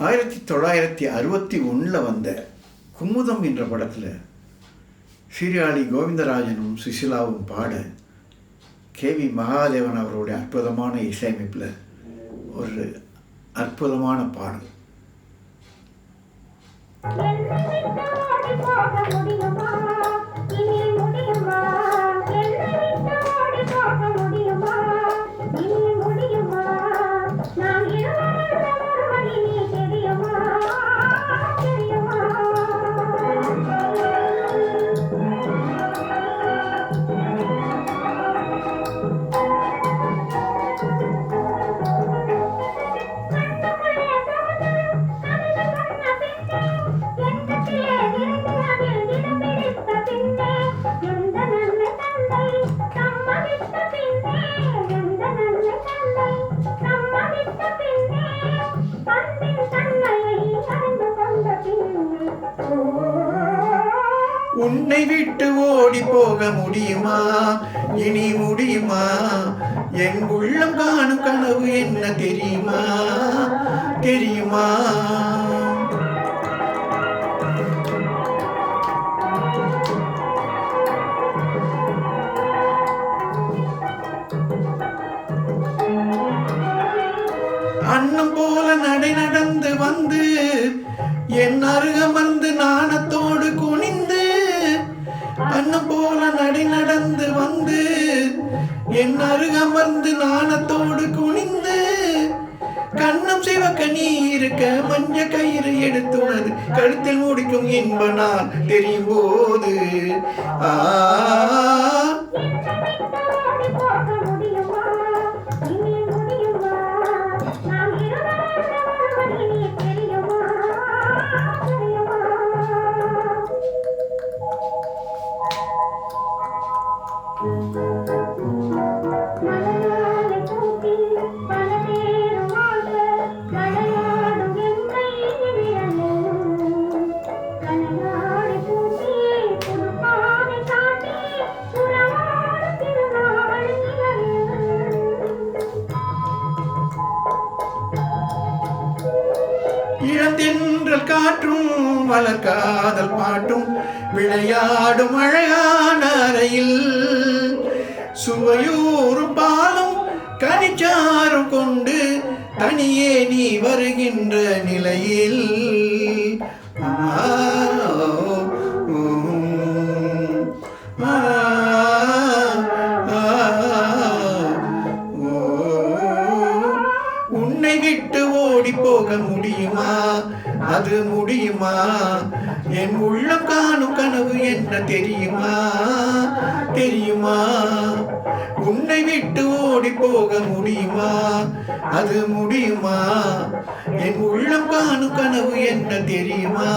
1961 வந்த குமுதம் என்ற படத்தில் சீர்காழி கோவிந்தராஜனும் சுசிலாவும் பாட KV மகாதேவன் அவருடைய அற்புதமான இசையமைப்பில் ஒரு அற்புதமான பாடல். உன்னை விட்டு ஓடி போக முடியுமா, இனி முடியுமா? என் உள்ளம் காணும் கனவு என்ன தெரியுமா, தெரியுமா? அன்னம் போல நடை நடந்து வந்து என் அருகமர்ந்து நாணத்தோடு குனிந்து, அன்னம் போல நடை நடந்து வந்து என் அருகமர்ந்து நாணத்தோடு குனிந்து, கண்ணம் சிவக்க நீ இருக்க மஞ்ச கயிறு எடுத்துனது கழுத்தில் முடிக்கும் இன்ப நாள் தெரியும் போது இளந்தென்றல் காற்றும் வளர்காதல் பாட்டும் விளையாடும் அழகான அறையில் சுவையூறும் பாலும் கனிச்சாரும் கொண்டு தனியே நீ வருகின்ற நிலையில் உன்னை விட்டு ஓடி போக முடியுமா, அது முடியுமா? என் உள்ளம் காணும் கனவு என்ன தெரியுமா, தெரியுமா? உன்னை விட்டு ஓடி போக முடியுமா, அது முடியுமா? என் உள்ளம் காணும் கனவு என்ன தெரியுமா?